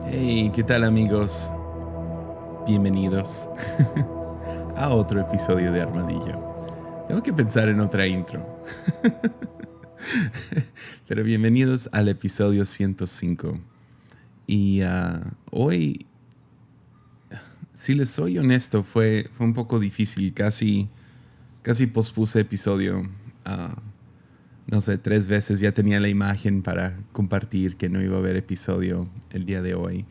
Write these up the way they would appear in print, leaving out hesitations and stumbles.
Hey, ¿qué tal amigos? Bienvenidos a otro episodio de Armadillo. Tengo que pensar en otra intro. Pero bienvenidos al episodio 105. Y hoy, si les soy honesto, fue un poco difícil. Casi pospuse episodio. No sé, 3 veces ya tenía la imagen para compartir que no iba a haber episodio el día de hoy.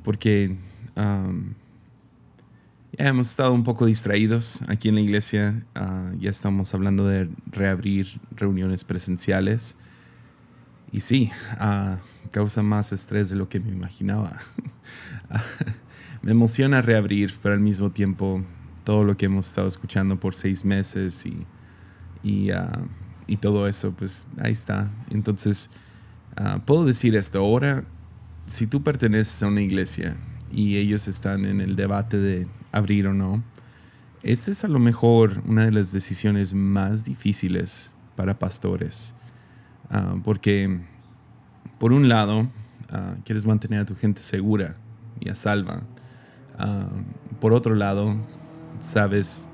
Porque ya hemos estado un poco distraídos aquí en la iglesia. Ya estamos hablando de reabrir reuniones presenciales. Y sí, causa más estrés de lo que me imaginaba. Me emociona reabrir, pero al mismo tiempo todo lo que hemos estado escuchando por 6 meses y todo eso, pues ahí está. Entonces, puedo decir esto. Ahora, si tú perteneces a una iglesia y ellos están en el debate de abrir o no, esta es a lo mejor una de las decisiones más difíciles para pastores. Porque, por un lado, quieres mantener a tu gente segura y a salva. Por otro lado, sabes...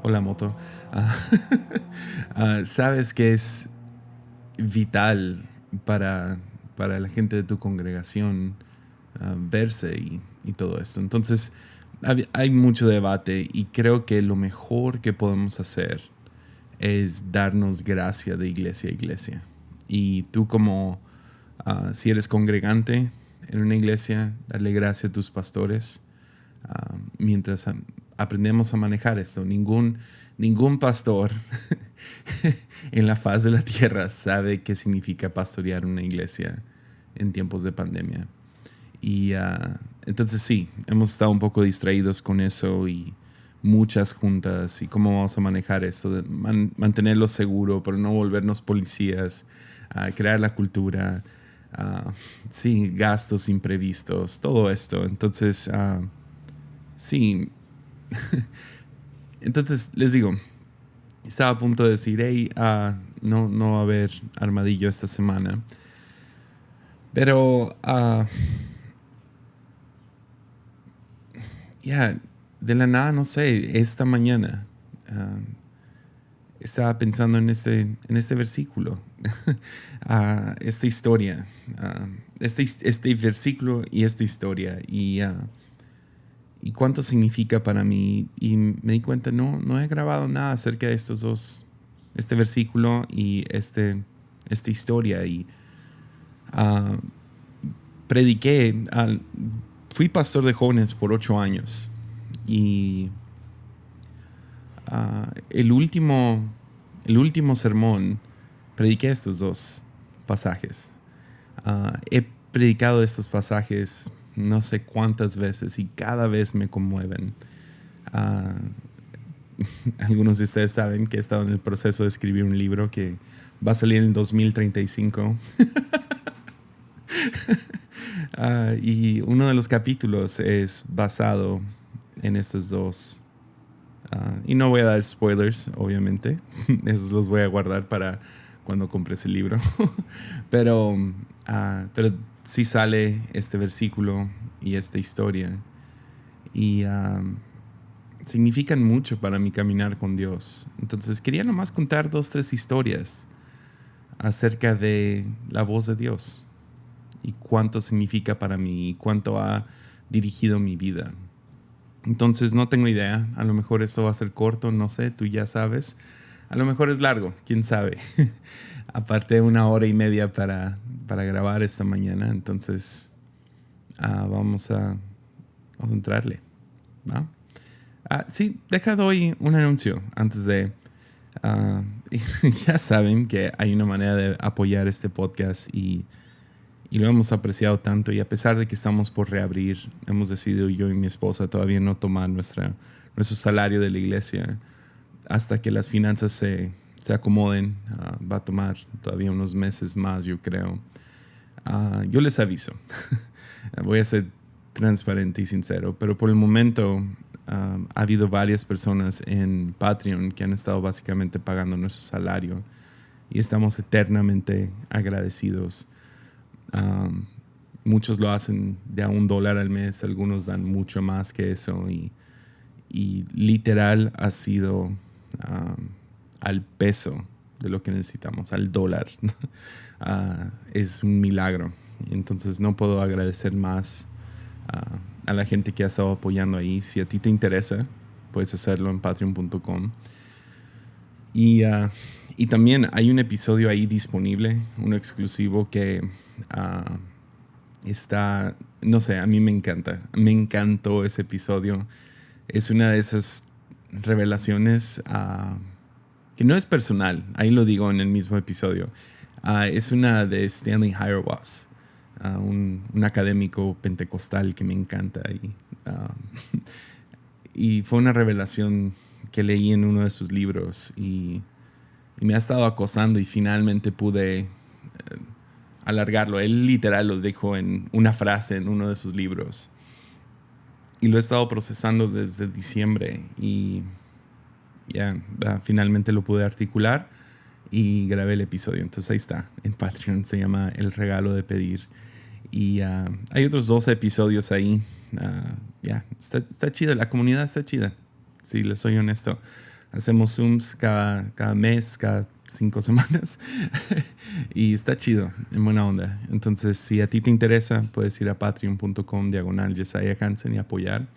Hola, moto. Sabes que es vital para, para la gente de tu congregación verse y todo esto. Entonces, hay mucho debate y creo que lo mejor que podemos hacer es darnos gracia de iglesia a iglesia. Y tú como, si eres congregante en una iglesia, darle gracia a tus pastores mientras aprendemos a manejar esto. Ningún pastor en la faz de la tierra sabe qué significa pastorear una iglesia en tiempos de pandemia. Y entonces sí, hemos estado un poco distraídos con eso y muchas juntas y cómo vamos a manejar eso, de mantenerlo seguro, pero no volvernos policías, crear la cultura, sí, gastos imprevistos, todo esto. Entonces, sí, entonces les digo, estaba a punto de decir, hey, no va a haber Armadillo esta semana, pero ya, de la nada, no sé, esta mañana estaba pensando en este versículo, esta historia, este versículo y esta historia, y cuánto significa para mí. Y me di cuenta, no he grabado nada acerca de estos dos, este versículo y esta historia. Y prediqué, fui pastor de jóvenes por 8 años. Y el último sermón prediqué estos dos pasajes. He predicado estos pasajes no sé cuántas veces y cada vez me conmueven. Algunos de ustedes saben que he estado en el proceso de escribir un libro que va a salir en 2035. Y uno de los capítulos es basado en estos dos. Y no voy a dar spoilers, obviamente. Esos los voy a guardar para cuando compres el libro. pero sí sale este versículo y esta historia. Y significan mucho para mi caminar con Dios. Entonces quería nomás contar 2, 3 historias acerca de la voz de Dios y cuánto significa para mí y cuánto ha dirigido mi vida. Entonces no tengo idea, a lo mejor esto va a ser corto, no sé, tú ya sabes. A lo mejor es largo, quién sabe. Aparte 1 hora y media para grabar esta mañana, entonces vamos a entrarle, ¿va? Sí, doy un anuncio antes de... ya saben que hay una manera de apoyar este podcast y lo hemos apreciado tanto, y a pesar de que estamos por reabrir, hemos decidido yo y mi esposa todavía no tomar nuestro salario de la iglesia hasta que las finanzas se acomoden. Va a tomar todavía unos meses más, yo creo. Yo les aviso. Voy a ser transparente y sincero, pero por el momento ha habido varias personas en Patreon que han estado básicamente pagando nuestro salario y estamos eternamente agradecidos. Muchos lo hacen de a $1 al mes, algunos dan mucho más que eso y literal ha sido al peso de lo que necesitamos, al dólar. Es un milagro. Entonces no puedo agradecer más a la gente que ha estado apoyando ahí. Si a ti te interesa, puedes hacerlo en patreon.com. Y también hay un episodio ahí disponible, uno exclusivo que está, no sé, a mí me encanta. Me encantó ese episodio. Es una de esas revelaciones que no es personal, ahí lo digo en el mismo episodio. Es una de Stanley Hauerwas, un académico pentecostal que me encanta. Y fue una revelación que leí en uno de sus libros y me ha estado acosando y finalmente pude alargarlo. Él literal lo dijo en una frase en uno de sus libros. Y lo he estado procesando desde diciembre y finalmente lo pude articular y grabé el episodio. Entonces ahí está, en Patreon, se llama El Regalo de Pedir. Y hay otros 12 episodios ahí. Está chida, la comunidad está chida, si les soy honesto. Hacemos Zooms cada mes, cada 5 semanas. Y está chido, en buena onda. Entonces, si a ti te interesa, puedes ir a patreon.com/Jesiah Hansen y apoyar.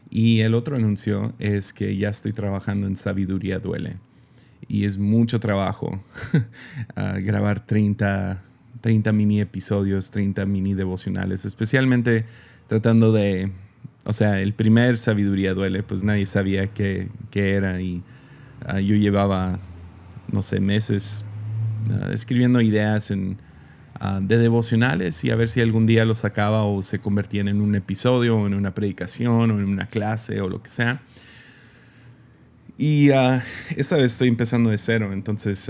Y el otro anuncio es que ya estoy trabajando en Sabiduría Duele. Y es mucho trabajo grabar 30 mini episodios, 30 mini devocionales, especialmente tratando de, o sea, el primer Sabiduría Duele, pues nadie sabía qué era y yo llevaba, no sé, meses escribiendo ideas de devocionales y a ver si algún día los sacaba o se convertían en un episodio o en una predicación o en una clase o lo que sea. Y esta vez estoy empezando de cero, entonces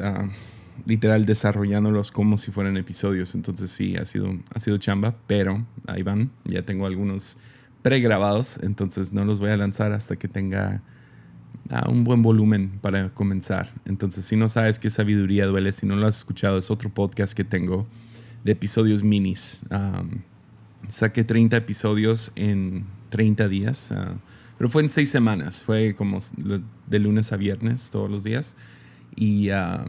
literal desarrollándolos como si fueran episodios. Entonces sí, ha sido chamba, pero ahí van. Ya tengo algunos pregrabados, entonces no los voy a lanzar hasta que tenga un buen volumen para comenzar. Entonces, si no sabes qué Sabiduría Duele, si no lo has escuchado, es otro podcast que tengo de episodios minis. Saqué 30 episodios en 30 días, pero fue en 6 semanas. Fue como de lunes a viernes todos los días. Y ya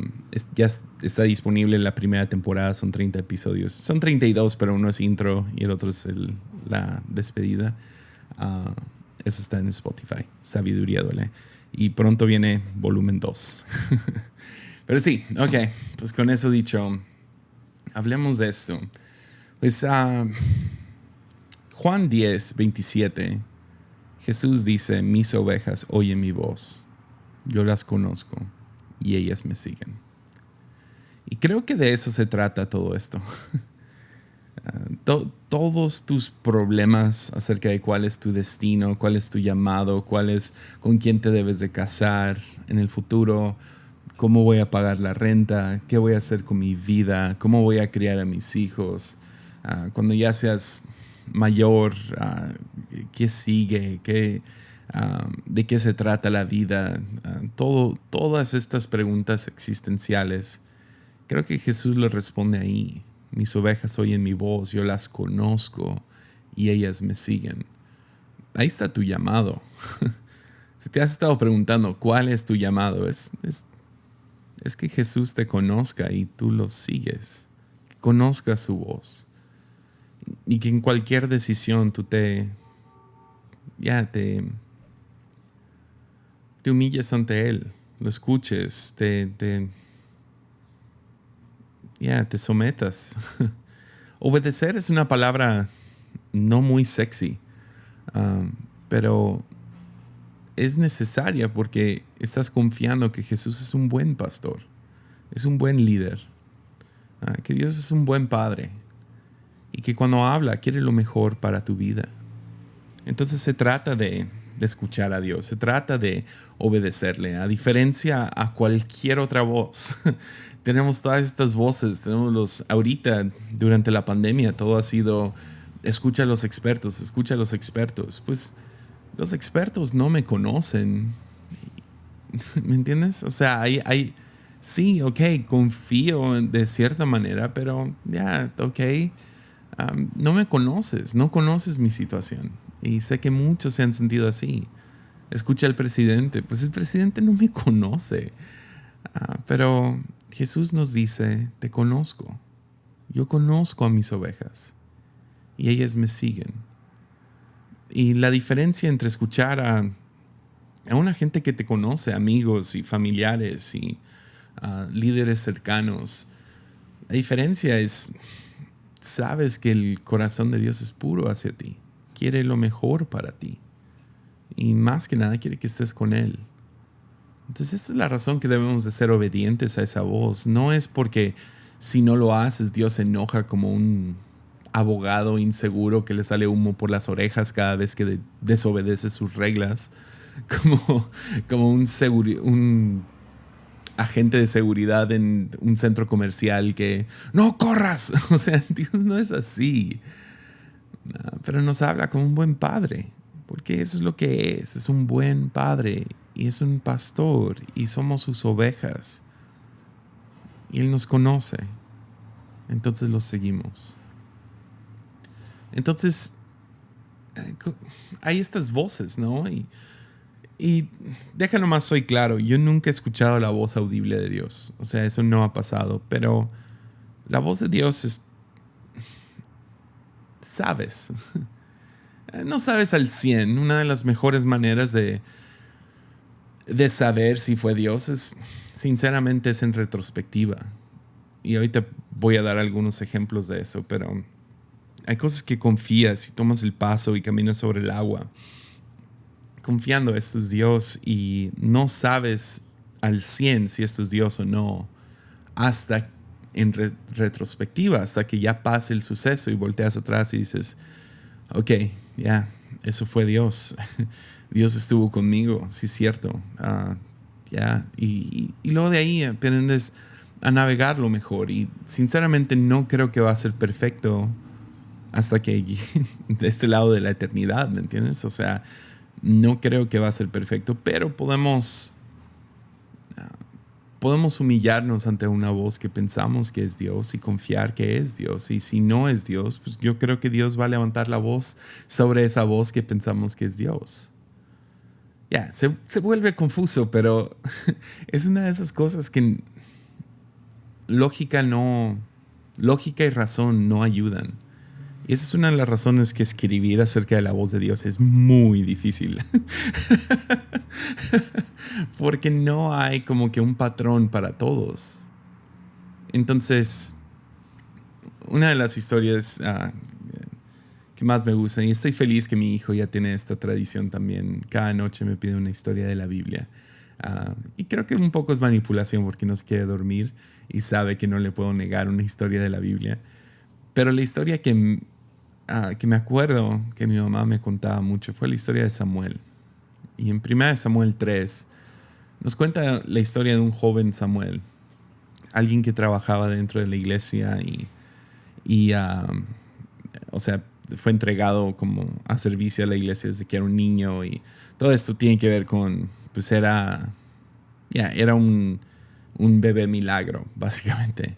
está disponible la primera temporada, son 30 episodios. Son 32, pero uno es intro y el otro es la despedida. Eso está en Spotify, Sabiduría Duele. Y pronto viene volumen 2. Pero sí, ok, pues con eso dicho, hablemos de esto. Pues Juan 10:27, Jesús dice: mis ovejas oyen mi voz, yo las conozco y ellas me siguen. Y creo que de eso se trata todo esto. Todos tus problemas acerca de cuál es tu destino, cuál es tu llamado, con quién te debes de casar en el futuro, cómo voy a pagar la renta, qué voy a hacer con mi vida, cómo voy a criar a mis hijos, cuando ya seas mayor, qué sigue, de qué se trata la vida, todas estas preguntas existenciales. Creo que Jesús le responde ahí: mis ovejas oyen mi voz, yo las conozco y ellas me siguen. Ahí está tu llamado. Si te has estado preguntando cuál es tu llamado, es que Jesús te conozca y tú lo sigues, que conozcas su voz y que en cualquier decisión tú te humilles ante Él, lo escuches, te sometas. Obedecer es una palabra no muy sexy, pero es necesaria porque estás confiando que Jesús es un buen pastor, es un buen líder, que Dios es un buen padre y que cuando habla quiere lo mejor para tu vida. Entonces se trata de escuchar a Dios, se trata de obedecerle, a diferencia a cualquier otra voz. Tenemos todas estas voces, ahorita durante la pandemia todo ha sido: escucha a los expertos, escucha a los expertos. Pues los expertos no me conocen, ¿me entiendes? O sea, sí, ok, confío de cierta manera, pero ok, No me conoces, no conoces mi situación. Y sé que muchos se han sentido así. Escucha al presidente, pues el presidente no me conoce. Pero Jesús nos dice, te conozco. Yo conozco a mis ovejas y ellas me siguen. Y la diferencia entre escuchar a una gente que te conoce, amigos y familiares y líderes cercanos, la diferencia es, sabes que el corazón de Dios es puro hacia ti, quiere lo mejor para ti y más que nada quiere que estés con Él. Entonces esta es la razón que debemos de ser obedientes a esa voz. No es porque si no lo haces Dios se enoja como un abogado inseguro que le sale humo por las orejas cada vez que desobedece sus reglas, como un agente de seguridad en un centro comercial que no corras. O sea, Dios no es así. Pero nos habla como un buen padre, porque eso es lo que es un buen padre y es un pastor y somos sus ovejas y Él nos conoce, entonces los seguimos. Entonces hay estas voces, ¿no? Y déjalo más, soy claro, yo nunca he escuchado la voz audible de Dios, o sea, eso no ha pasado, pero la voz de Dios es, sabes, no sabes al 100. Una de las mejores maneras de saber si fue Dios es, sinceramente, es en retrospectiva. Y ahorita voy a dar algunos ejemplos de eso, pero hay cosas que confías y tomas el paso y caminas sobre el agua, confiando esto es Dios y no sabes al 100 si esto es Dios o no, hasta en retrospectiva, hasta que ya pase el suceso y volteas atrás y dices, ok, ya, eso fue Dios. Dios estuvo conmigo, sí es cierto. Y luego de ahí aprendes a navegarlo mejor. Y sinceramente no creo que va a ser perfecto hasta que de este lado de la eternidad, ¿me entiendes? O sea, no creo que va a ser perfecto, pero podemos humillarnos ante una voz que pensamos que es Dios y confiar que es Dios. Y si no es Dios, pues yo creo que Dios va a levantar la voz sobre esa voz que pensamos que es Dios. Se vuelve confuso, pero es una de esas cosas que lógica y razón no ayudan. Y esa es una de las razones que escribir acerca de la voz de Dios es muy difícil. Porque no hay como que un patrón para todos. Entonces, una de las historias que más me gustan, y estoy feliz que mi hijo ya tiene esta tradición también, cada noche me pide una historia de la Biblia. Y creo que un poco es manipulación porque no se quiere dormir y sabe que no le puedo negar una historia de la Biblia. Pero la historia que me acuerdo que mi mamá me contaba mucho fue la historia de Samuel. Y en 1 Samuel 3 nos cuenta la historia de un joven Samuel, alguien que trabajaba dentro de la iglesia y o sea, fue entregado como a servicio a la iglesia desde que era un niño y todo esto tiene que ver con, pues era un bebé milagro, básicamente.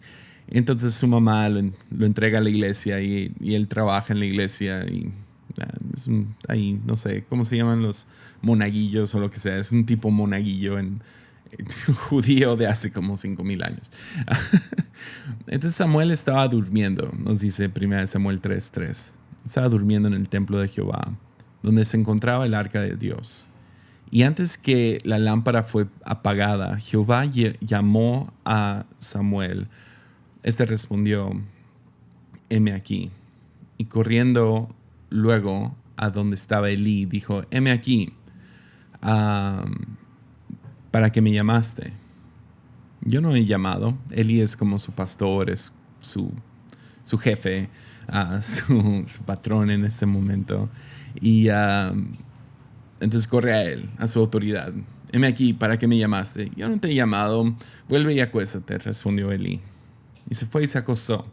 Entonces su mamá lo entrega a la iglesia y él trabaja en la iglesia y es ahí, no sé, ¿cómo se llaman los monaguillos o lo que sea? Es un tipo monaguillo judío de hace como 5,000 años. Entonces Samuel estaba durmiendo, nos dice 1 Samuel 3:3. Estaba durmiendo en el templo de Jehová, donde se encontraba el arca de Dios. Y antes que la lámpara fue apagada, Jehová llamó a Samuel. Este respondió, heme aquí. Y corriendo luego a donde estaba Elí, dijo, heme aquí, ¿para qué me llamaste? Yo no he llamado. Elí es como su pastor, es su jefe, su patrón en este momento. Y entonces corre a él, a su autoridad. Heme aquí, ¿para qué me llamaste? Yo no te he llamado. Vuelve y acuéstate, respondió Elí. Y se fue y se acostó.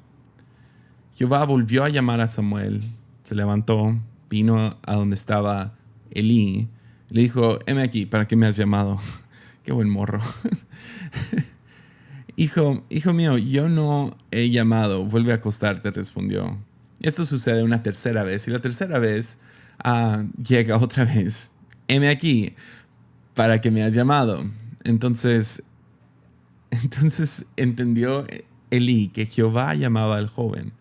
Jehová volvió a llamar a Samuel. Se levantó, vino a donde estaba Elí. Le dijo, heme aquí, ¿para qué me has llamado? Qué buen morro. Hijo mío, yo no he llamado. Vuelve a acostarte, respondió. Esto sucede una tercera vez y la tercera vez llega otra vez. Heme aquí, ¿para que me has llamado? Entonces entendió Elí que Jehová llamaba al joven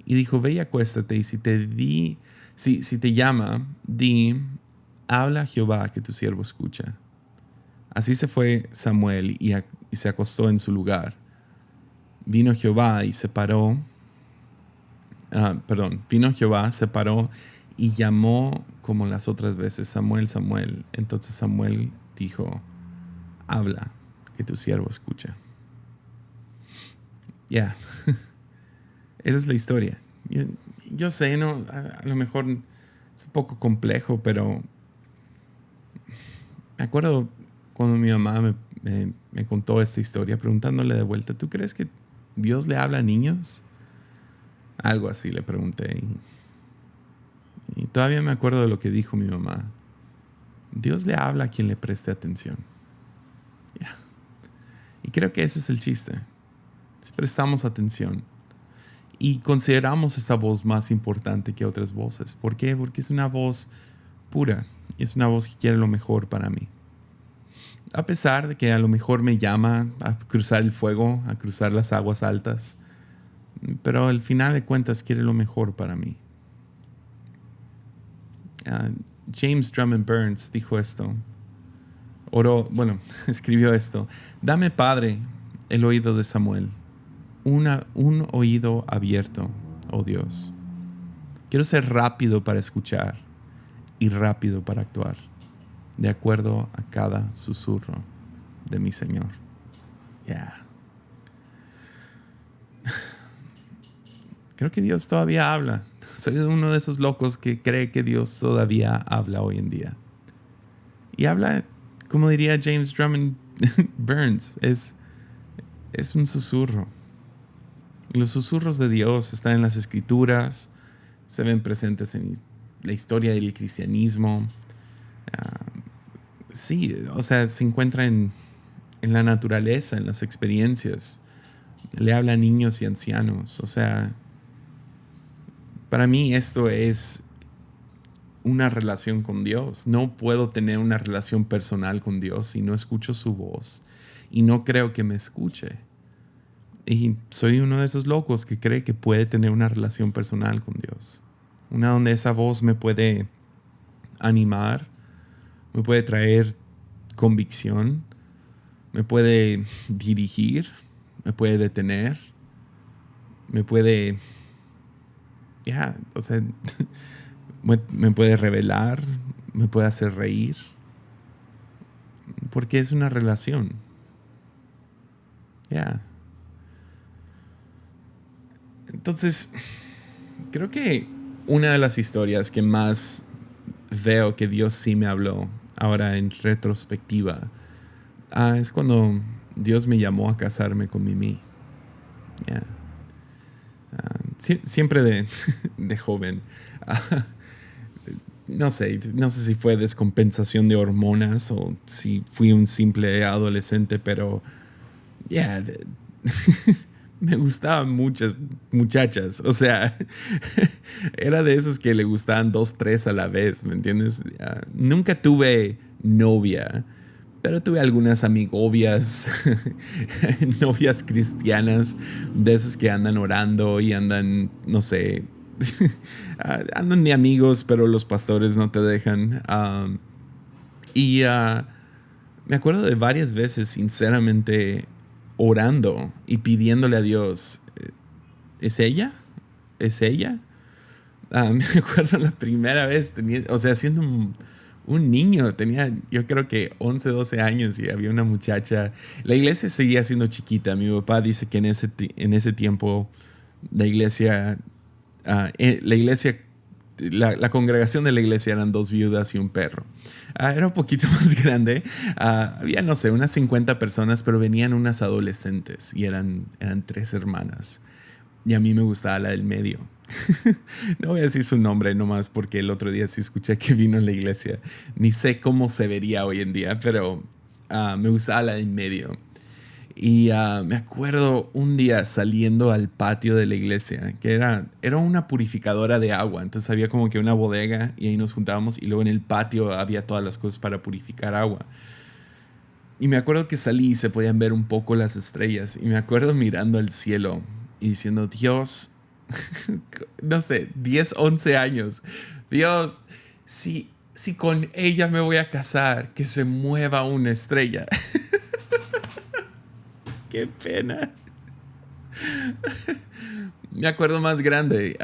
y dijo, ve y acuéstate, y si te llama, di, habla a Jehová que tu siervo escucha. Así se fue Samuel y se acostó en su lugar. Vino Jehová y se paró. Vino Jehová, se paró y llamó como las otras veces, Samuel, Samuel. Entonces Samuel dijo, habla, que tu siervo escucha. Ya, esa es la historia. Yo sé, ¿no? A lo mejor es un poco complejo, pero me acuerdo cuando mi mamá me contó esta historia, preguntándole de vuelta, ¿tú crees que Dios le habla a niños? Algo así le pregunté. Y todavía me acuerdo de lo que dijo mi mamá. Dios le habla a quien le preste atención. Yeah. Y creo que ese es el chiste. Si prestamos atención y consideramos esa voz más importante que otras voces. ¿Por qué? Porque es una voz pura y es una voz que quiere lo mejor para mí. A pesar de que a lo mejor me llama a cruzar el fuego, a cruzar las aguas altas, pero al final de cuentas quiere lo mejor para mí. James Drummond Burns dijo esto. Escribió esto. Dame, Padre, el oído de Samuel. Un oído abierto, oh Dios. Quiero ser rápido para escuchar y rápido para actuar, de acuerdo a cada susurro de mi Señor. Yeah. Creo que Dios todavía habla. Soy uno de esos locos que cree que Dios todavía habla hoy en día. Y habla, como diría James Drummond Burns, es un susurro. Y los susurros de Dios están en las Escrituras, se ven presentes en la historia del cristianismo. Sí, o sea, se encuentra en la naturaleza, en las experiencias. Le habla a niños y ancianos. O sea, para mí esto es una relación con Dios. No puedo tener una relación personal con Dios si no escucho su voz y no creo que me escuche. Y soy uno de esos locos que cree que puede tener una relación personal con Dios. Una donde esa voz me puede animar, me puede traer convicción, me puede dirigir, me puede detener, me puede, me puede revelar, me puede hacer reír, porque es una relación. Entonces, creo que una de las historias que más veo que Dios sí me habló ahora en retrospectiva es cuando Dios me llamó a casarme con Mimi. Siempre de joven. No sé si fue descompensación de hormonas o si fui un simple adolescente, pero me gustaban muchas muchachas. O sea, era de esos que le gustaban 2, 3 a la vez, ¿me entiendes? Nunca tuve novia, pero tuve algunas amigobias, novias cristianas, de esas que andan orando y andan, no sé, andan de amigos, pero los pastores no te dejan. Me acuerdo de varias veces, sinceramente, orando y pidiéndole a Dios, ¿es ella? ¿Es ella? Me acuerdo la primera vez, siendo un niño, tenía yo creo que 11, 12 años y había una muchacha. La iglesia seguía siendo chiquita. Mi papá dice que en ese tiempo la iglesia, la congregación de la iglesia eran 2 viudas y un perro. Era un poquito más grande. Había, no sé, unas 50 personas, pero venían unas adolescentes y eran 3 hermanas. Y a mí me gustaba la del medio. No voy a decir su nombre nomás porque el otro día sí escuché que vino en la iglesia. Ni sé cómo se vería hoy en día, pero me gustaba la del medio. Y me acuerdo un día saliendo al patio de la iglesia, que era una purificadora de agua. Entonces había como que una bodega y ahí nos juntábamos y luego en el patio había todas las cosas para purificar agua. Y me acuerdo que salí y se podían ver un poco las estrellas. Y me acuerdo mirando al cielo y diciendo, Dios, no sé, 10 11 años. Dios, si con ella me voy a casar, que se mueva una estrella. Qué pena. Me acuerdo más grande.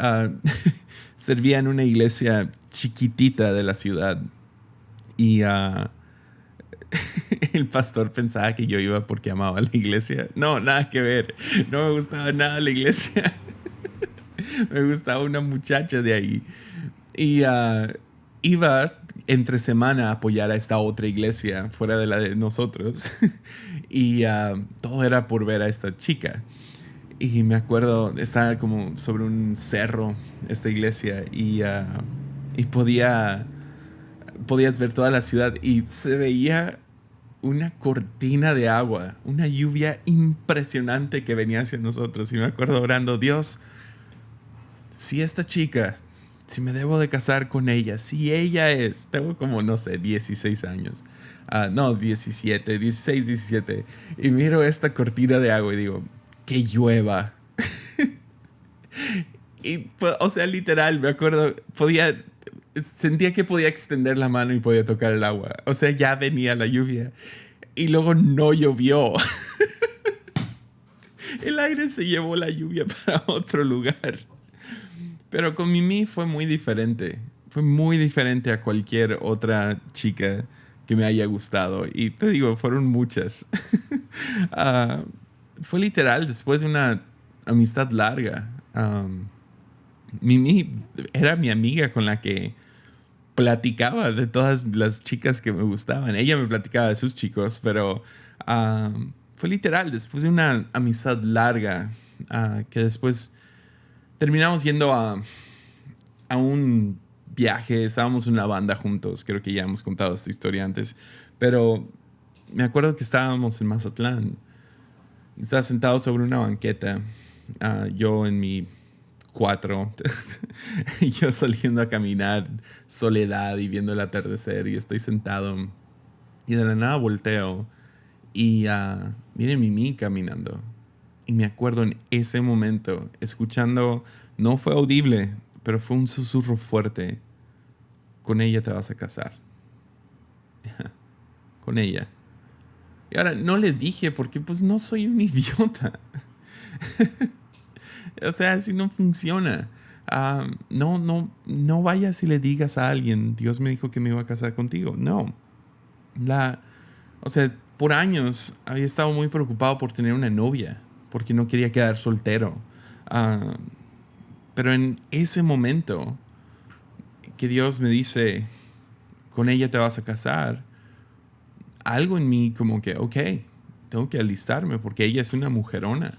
Servía en una iglesia chiquitita de la ciudad. Y el pastor pensaba que yo iba porque amaba la iglesia. No, nada que ver. No me gustaba nada la iglesia. Me gustaba una muchacha de ahí. Y iba entre semana a apoyar a esta otra iglesia fuera de la de nosotros. Y todo era por ver a esta chica. Y me acuerdo, estaba como sobre un cerro esta iglesia y podías ver toda la ciudad y se veía una cortina de agua, una lluvia impresionante que venía hacia nosotros. Y me acuerdo orando, Dios, si esta chica, si me debo de casar con ella, si ella es, tengo como, no sé, 16 años, no, 17, 16, 17, y miro esta cortina de agua y digo, que llueva. Y, pues, o sea, literal, me acuerdo, sentía que podía extender la mano y podía tocar el agua. O sea, ya venía la lluvia. Y luego no llovió. El aire se llevó la lluvia para otro lugar. Pero con Mimi fue muy diferente. Fue muy diferente a cualquier otra chica que me haya gustado. Y te digo, fueron muchas. Ah, fue literal, después de una amistad larga. Mimi era mi amiga con la que platicaba de todas las chicas que me gustaban. Ella me platicaba de sus chicos, pero fue literal, después de una amistad larga, que después terminamos yendo a un viaje, estábamos en una banda juntos, creo que ya hemos contado esta historia antes, pero me acuerdo que estábamos en Mazatlán, estaba sentado sobre una banqueta, yo en mi cuatro, y yo saliendo a caminar, soledad y viendo el atardecer, y estoy sentado, y de la nada volteo, y viene Mimi caminando. Y me acuerdo en ese momento, escuchando, no fue audible, pero fue un susurro fuerte. Con ella te vas a casar. Con ella. Y ahora no le dije porque pues no soy un idiota. O sea, así no funciona. No vayas y le digas a alguien, Dios me dijo que me iba a casar contigo. No. O sea, por años había estado muy preocupado por tener una novia, porque no quería quedar soltero. Ah, pero en ese momento que Dios me dice, con ella te vas a casar, algo en mí como que, ok, tengo que alistarme porque ella es una mujerona.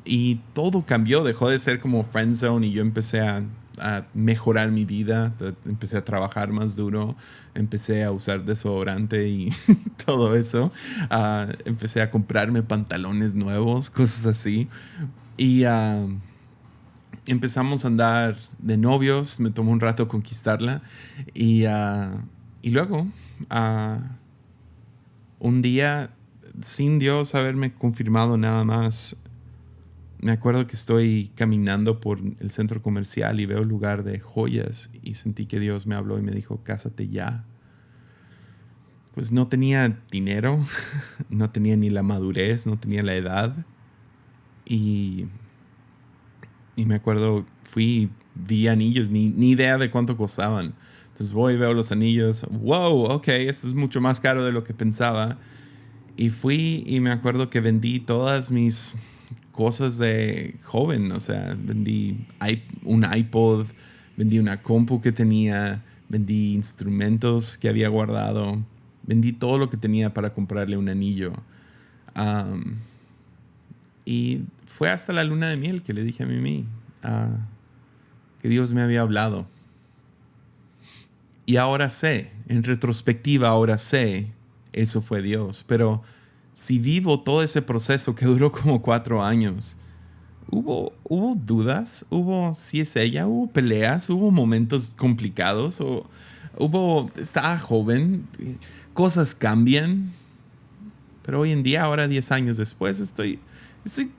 Y todo cambió, dejó de ser como friend zone y yo empecé a mejorar mi vida, empecé a trabajar más duro, empecé a usar desodorante y todo eso. Empecé a comprarme pantalones nuevos, cosas así. Y empezamos a andar de novios, me tomó un rato conquistarla. Y luego, un día, sin Dios haberme confirmado nada más, me acuerdo que estoy caminando por el centro comercial y veo un lugar de joyas y sentí que Dios me habló y me dijo, cásate ya. Pues no tenía dinero, no tenía ni la madurez, no tenía la edad. Y me acuerdo, vi anillos, ni idea de cuánto costaban. Entonces voy, veo los anillos, wow, ok, esto es mucho más caro de lo que pensaba. Y fui y me acuerdo que vendí todas mis cosas de joven, o sea, vendí un iPod, vendí una compu que tenía, vendí instrumentos que había guardado, vendí todo lo que tenía para comprarle un anillo. Um, y fue hasta la luna de miel que le dije a Mimi que Dios me había hablado. Y ahora sé, en retrospectiva ahora sé, eso fue Dios, pero si vivo todo ese proceso que duró como 4 años, hubo dudas, hubo si es ella, hubo peleas, hubo momentos complicados, estaba joven, cosas cambian, pero hoy en día, ahora 10 años después,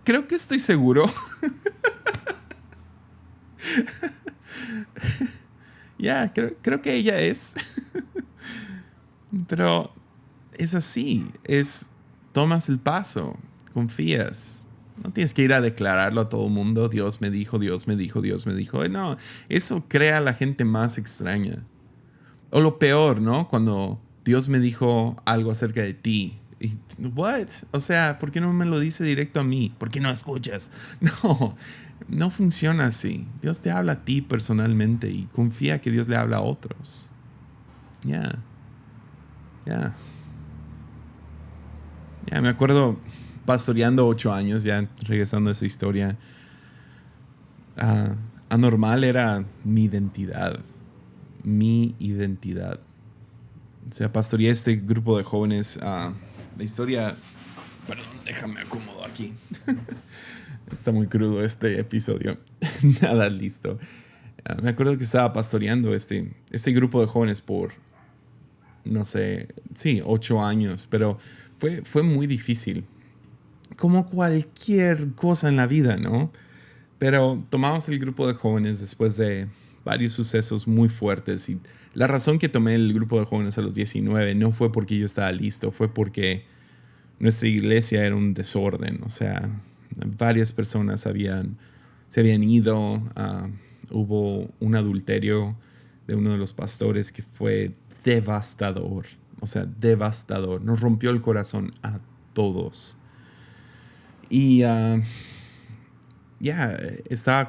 creo que estoy seguro. Ya, creo que ella es. Pero es así, tomas el paso, confías. No tienes que ir a declararlo a todo el mundo. Dios me dijo, Dios me dijo, Dios me dijo. No, eso crea a la gente más extraña. O lo peor, ¿no? Cuando Dios me dijo algo acerca de ti. What? O sea, ¿por qué no me lo dice directo a mí? ¿Por qué no escuchas? No, no funciona así. Dios te habla a ti personalmente y confía que Dios le habla a otros. Ya, ya. Ya, me acuerdo pastoreando 8 años, ya regresando a esa historia. Anormal era mi identidad. Mi identidad. O sea, pastoreé este grupo de jóvenes. La historia. Perdón, déjame acomodo aquí. Está muy crudo este episodio. Nada listo. Me acuerdo que estaba pastoreando este grupo de jóvenes por, no sé, sí, 8 años, pero fue muy difícil. Como cualquier cosa en la vida, ¿no? Pero tomamos el grupo de jóvenes después de varios sucesos muy fuertes y la razón que tomé el grupo de jóvenes a los 19 no fue porque yo estaba listo, fue porque nuestra iglesia era un desorden. O sea, varias personas se habían ido. Hubo un adulterio de uno de los pastores que fue devastador. O sea, devastador. Nos rompió el corazón a todos. Y estaba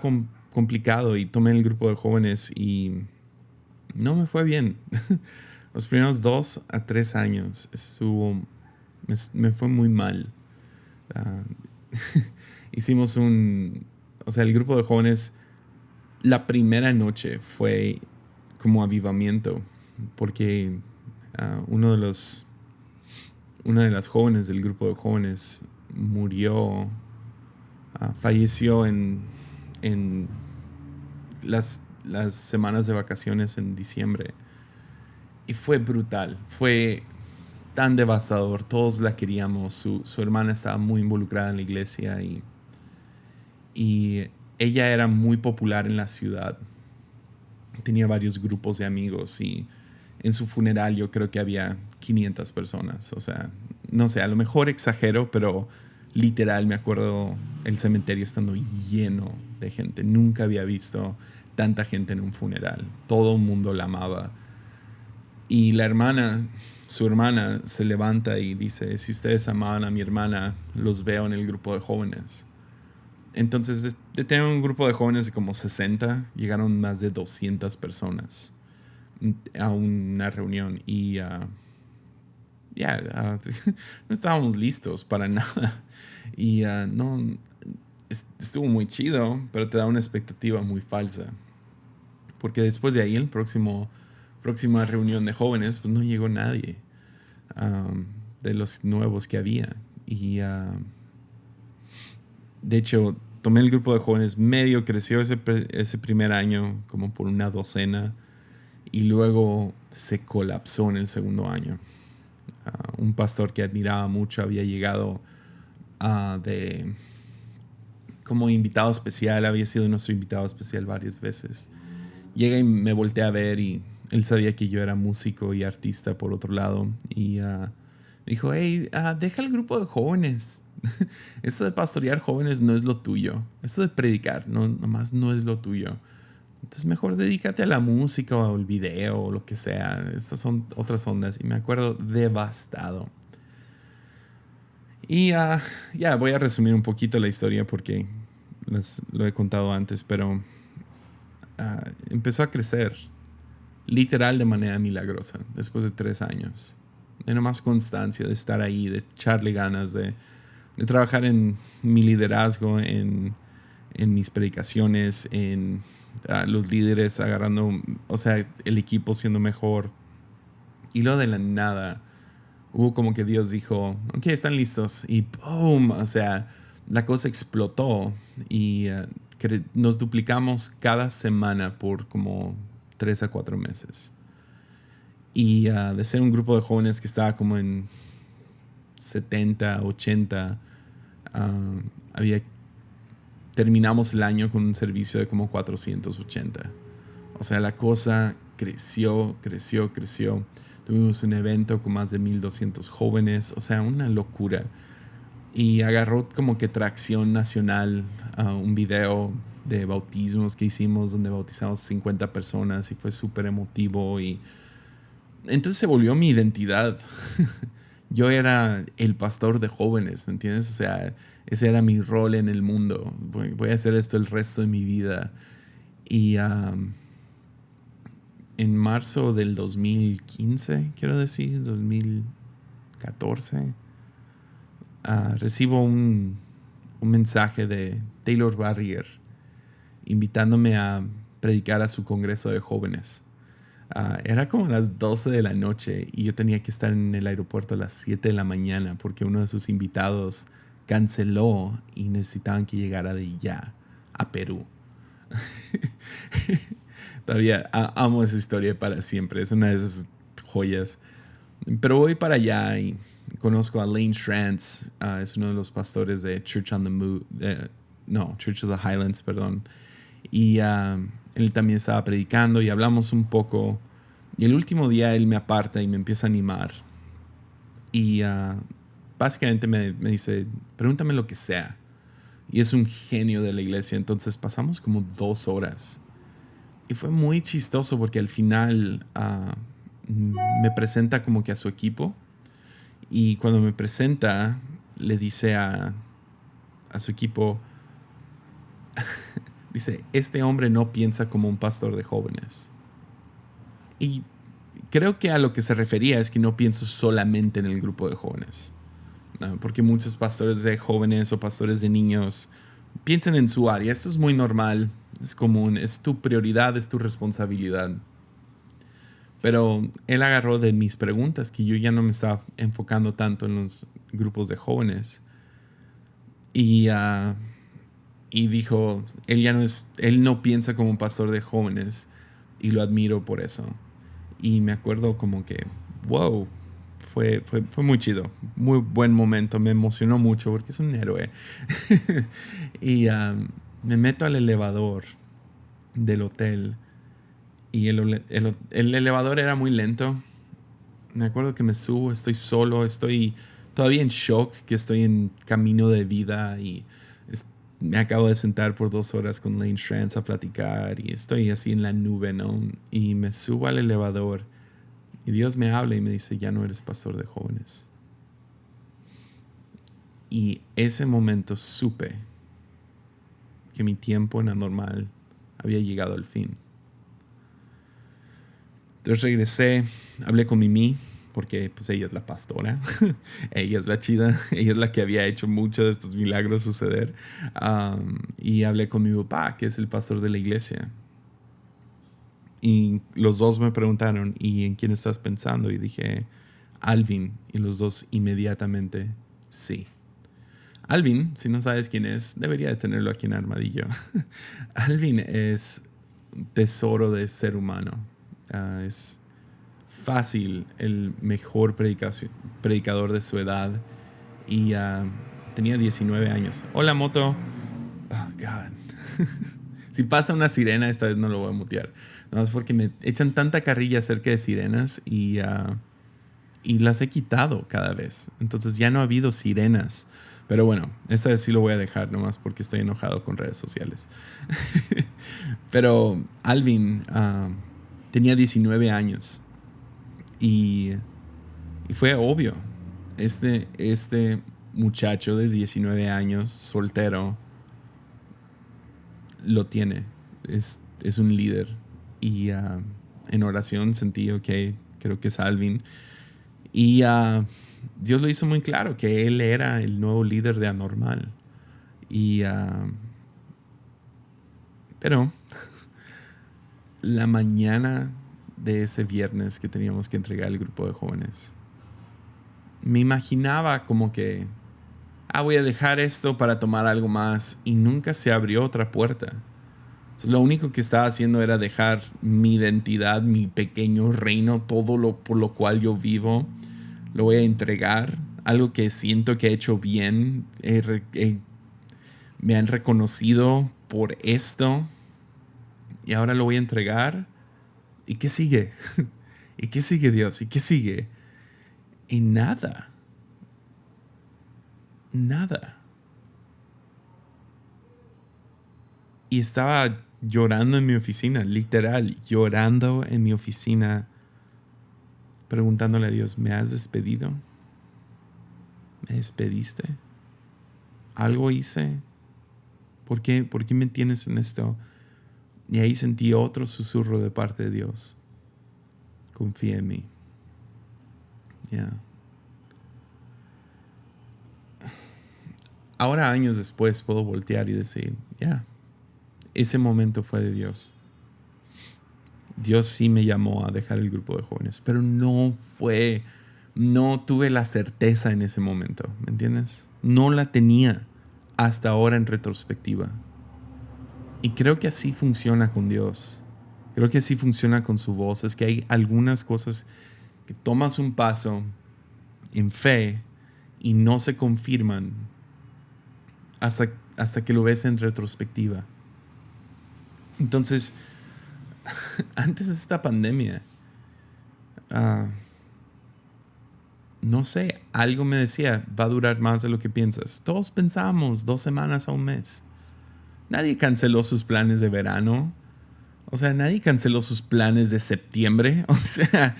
complicado y tomé el grupo de jóvenes y no me fue bien. Los primeros 2 a 3 años me fue muy mal. Ah, hicimos o sea, el grupo de jóvenes, la primera noche fue como avivamiento, porque una de las jóvenes del grupo de jóvenes falleció en las semanas de vacaciones en diciembre. Y fue brutal, fue tan devastador. Todos la queríamos. Su hermana estaba muy involucrada en la iglesia y ella era muy popular en la ciudad. Tenía varios grupos de amigos y en su funeral yo creo que había 500 personas. O sea, no sé, a lo mejor exagero, pero literal me acuerdo el cementerio estando lleno de gente. Nunca había visto tanta gente en un funeral. Todo el mundo la amaba. Y su hermana se levanta y dice, si ustedes amaban a mi hermana, los veo en el grupo de jóvenes. Entonces, de tener un grupo de jóvenes de como 60, llegaron más de 200 personas a una reunión. Y no estábamos listos para nada. Y no, estuvo muy chido, pero te da una expectativa muy falsa. Porque después de ahí, próxima reunión de jóvenes, pues no llegó nadie de los nuevos que había. Y de hecho, tomé el grupo de jóvenes, medio creció ese primer año, como por una docena, y luego se colapsó en el segundo año. Un pastor que admiraba mucho había llegado como invitado especial, había sido nuestro invitado especial varias veces. Llega y me voltea a ver y él sabía que yo era músico y artista por otro lado. Y dijo, hey, deja el grupo de jóvenes. Esto de pastorear jóvenes no es lo tuyo. Esto de predicar nomás no es lo tuyo. Entonces mejor dedícate a la música o al video o lo que sea. Estas son otras ondas. Y me acuerdo devastado. Y ya voy a resumir un poquito la historia porque lo he contado antes, pero empezó a crecer literal de manera milagrosa después de 3 años. De nomás constancia, de estar ahí, de echarle ganas, de trabajar en mi liderazgo, en mis predicaciones, en los líderes agarrando, o sea, el equipo siendo mejor. Y luego de la nada, hubo como que Dios dijo, ok, están listos. Y ¡boom! O sea, la cosa explotó y nos duplicamos cada semana por como 3 a 4 meses. Y de ser un grupo de jóvenes que estaba como en 70, 80, ah, había, terminamos el año con un servicio de como 480. O sea, la cosa creció, creció, creció. Tuvimos un evento con más de 1,200 jóvenes. O sea, una locura. Y agarró como que tracción nacional, un video de bautismos que hicimos donde bautizamos 50 personas y fue súper emotivo. Y entonces se volvió mi identidad. Yo era el pastor de jóvenes, ¿me entiendes? O sea, ese era mi rol en el mundo. Voy a hacer esto el resto de mi vida. Y en marzo del 2015, quiero decir, 2014, recibo un mensaje de Taylor Barrier invitándome a predicar a su congreso de jóvenes. Era como las 12 de la noche y yo tenía que estar en el aeropuerto a las 7 de la mañana porque uno de sus invitados canceló y necesitaban que llegara de ya a Perú. Todavía amo esa historia para siempre. Es una de esas joyas. Pero voy para allá y conozco a Lane Schrantz. Es uno de los pastores de Church on the Move. No, Church of the Highlands, perdón. Y él también estaba predicando y hablamos un poco. Y el último día él me aparta y me empieza a animar. Y básicamente me dice, pregúntame lo que sea. Y es un genio de la iglesia. Entonces pasamos como 2 horas. Y fue muy chistoso porque al final me presenta como que a su equipo. Y cuando me presenta, le dice a su equipo, dice, este hombre no piensa como un pastor de jóvenes. Y creo que a lo que se refería es que no pienso solamente en el grupo de jóvenes. Porque muchos pastores de jóvenes o pastores de niños piensan en su área. Esto es muy normal, es común, es tu prioridad, es tu responsabilidad. Pero él agarró de mis preguntas que yo ya no me estaba enfocando tanto en los grupos de jóvenes. Y dijo, él no piensa como un pastor de jóvenes y lo admiro por eso. Y me acuerdo como que, wow, fue muy chido, muy buen momento, me emocionó mucho porque es un héroe. Y me meto al elevador del hotel y el elevador era muy lento. Me acuerdo que me subo, estoy solo, estoy todavía en shock, que estoy en camino de vida y me acabo de sentar por 2 horas con Lane Schrantz a platicar y estoy así en la nube, ¿no? Y me subo al elevador y Dios me habla y me dice, ya no eres pastor de jóvenes. Y ese momento supe que mi tiempo en Anormal había llegado al fin. Entonces regresé, hablé con Mimi, porque pues ella es la pastora, ella es la chida, ella es la que había hecho muchos de estos milagros suceder. Y hablé con mi papá, que es el pastor de la iglesia. Y los dos me preguntaron, ¿y en quién estás pensando? Y dije, Alvin. Y los dos inmediatamente, sí. Alvin, si no sabes quién es, debería de tenerlo aquí en Armadillo. Alvin es un tesoro de ser humano. Es fácil el mejor predicador de su edad. Y tenía 19 años. Hola, moto. Oh, God. Si pasa una sirena, esta vez no lo voy a mutear. No, es porque me echan tanta carrilla acerca de sirenas y las he quitado cada vez. Entonces ya no ha habido sirenas. Pero bueno, esta vez sí lo voy a dejar nomás porque estoy enojado con redes sociales. Pero Alvin tenía 19 años y fue obvio. Este muchacho de 19 años, soltero, lo tiene. Es un líder. Y en oración sentí, ok, creo que es Alvin. Y Dios lo hizo muy claro, que él era el nuevo líder de Anormal. Y pero la mañana de ese viernes que teníamos que entregar al grupo de jóvenes, me imaginaba como que, voy a dejar esto para tomar algo más, y nunca se abrió otra puerta. Entonces, lo único que estaba haciendo era dejar mi identidad, mi pequeño reino, todo lo por lo cual yo vivo, lo voy a entregar. Algo que siento que he hecho bien, me han reconocido por esto, y ahora lo voy a entregar. ¿Y qué sigue? ¿Y qué sigue, Dios? ¿Y qué sigue? Y nada. Nada. Y estaba llorando en mi oficina, literal, llorando en mi oficina, preguntándole a Dios, ¿me has despedido? ¿Me despediste? ¿Algo hice? ¿Por qué me tienes en esto? Y ahí sentí otro susurro de parte de Dios. Confía en mí. Ya. Ahora, años después, puedo voltear y decir, ese momento fue de Dios. Dios sí me llamó a dejar el grupo de jóvenes, pero no tuve la certeza en ese momento, ¿me entiendes? No la tenía hasta ahora en retrospectiva. Y creo que así funciona con Dios. Creo que así funciona con su voz. Es que hay algunas cosas que tomas un paso en fe y no se confirman hasta que lo ves en retrospectiva. Entonces, antes de esta pandemia, no sé, algo me decía, va a durar más de lo que piensas. Todos pensamos 2 semanas a un mes. Nadie canceló sus planes de verano. O sea, nadie canceló sus planes de septiembre. O sea,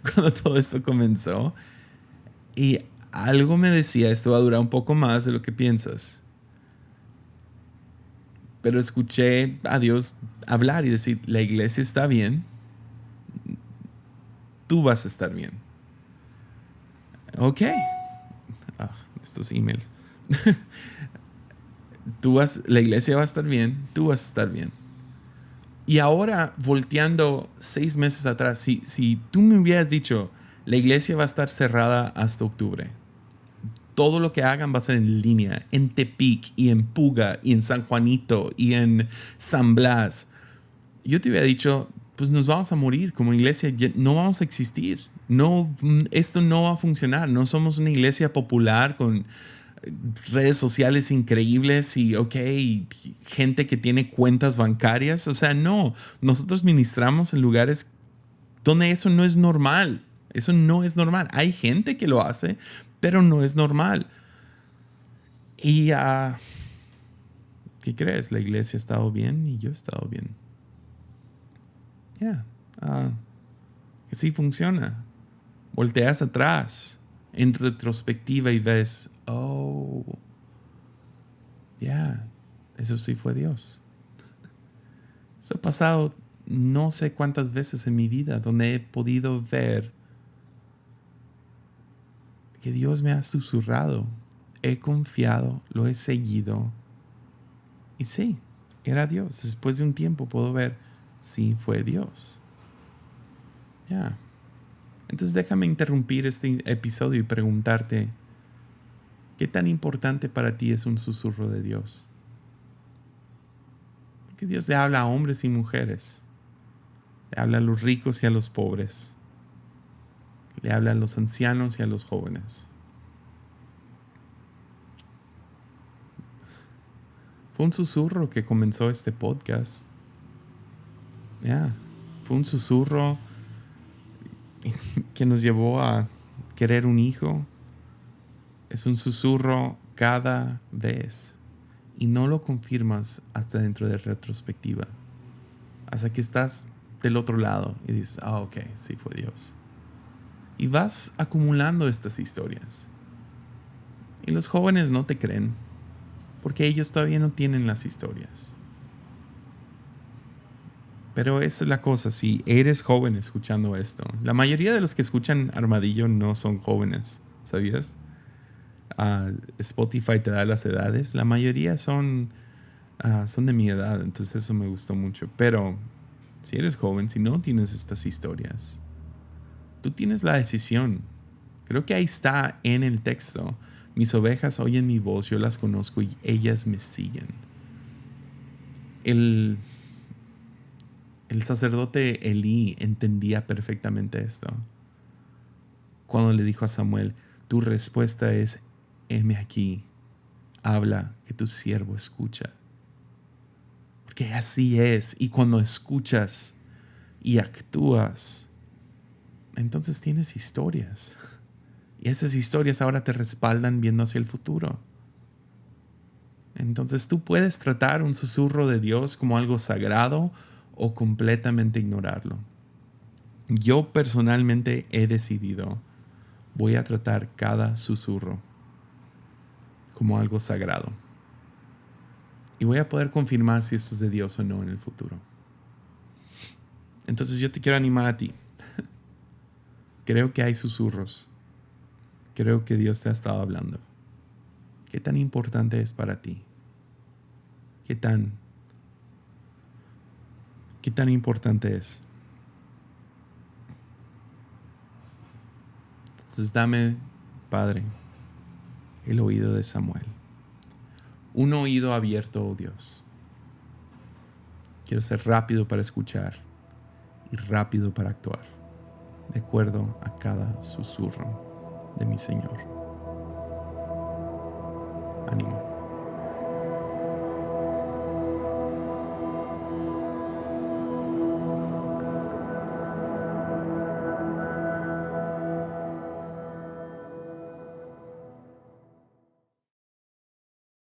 cuando todo esto comenzó. Y algo me decía, esto va a durar un poco más de lo que piensas. Pero escuché a Dios hablar y decir, la iglesia está bien, tú vas a estar bien. Ok. Estos emails. La iglesia va a estar bien, tú vas a estar bien. Y ahora, volteando 6 meses atrás, si tú me hubieras dicho, la iglesia va a estar cerrada hasta octubre, todo lo que hagan va a ser en línea, en Tepic y en Puga y en San Juanito y en San Blas, yo te hubiera dicho, pues nos vamos a morir como iglesia, no vamos a existir. No, esto no va a funcionar. No somos una iglesia popular con redes sociales increíbles y gente que tiene cuentas bancarias. O sea, no. Nosotros ministramos en lugares donde eso no es normal. Eso no es normal. Hay gente que lo hace, pero no es normal. Y ¿qué crees? La iglesia ha estado bien y yo he estado bien. Así funciona. Volteas atrás en retrospectiva y ves, eso sí fue Dios. Eso ha pasado no sé cuántas veces en mi vida donde he podido ver que Dios me ha susurrado. He confiado, lo he seguido. Y sí, era Dios. Después de un tiempo puedo ver, sí, fue Dios. Entonces déjame interrumpir este episodio y preguntarte, ¿qué tan importante para ti es un susurro de Dios? Porque Dios le habla a hombres y mujeres. Le habla a los ricos y a los pobres. Le habla a los ancianos y a los jóvenes. Fue un susurro que comenzó este podcast. Fue un susurro que nos llevó a querer un hijo. Es un susurro cada vez. Y no lo confirmas hasta dentro de retrospectiva. Hasta que estás del otro lado y dices, ok, sí fue Dios. Y vas acumulando estas historias. Y los jóvenes no te creen, porque ellos todavía no tienen las historias. Pero esa es la cosa, si eres joven escuchando esto, la mayoría de los que escuchan Armadillo no son jóvenes, ¿sabías? Spotify te da las edades, la mayoría son de mi edad, entonces eso me gustó mucho. Pero si eres joven, si no tienes estas historias, tú tienes la decisión Creo que ahí está en el texto. Mis ovejas oyen mi voz, yo las conozco y ellas me siguen. El sacerdote Elí entendía perfectamente esto. Cuando le dijo a Samuel, tu respuesta es, heme aquí, habla que tu siervo escucha. Porque así es. Y cuando escuchas y actúas, entonces tienes historias. Y esas historias ahora te respaldan viendo hacia el futuro. Entonces tú puedes tratar un susurro de Dios como algo sagrado o completamente ignorarlo. Yo personalmente he decidido, voy a tratar cada susurro como algo sagrado. Y voy a poder confirmar si esto es de Dios o no en el futuro. Entonces yo te quiero animar a ti. Creo que hay susurros. Creo que Dios te ha estado hablando. ¿Qué tan importante es para ti? ¿Qué tan importante es? Entonces dame, Padre, el oído de Samuel. Un oído abierto, oh Dios. Quiero ser rápido para escuchar y rápido para actuar, de acuerdo a cada susurro de mi Señor. Ánimo.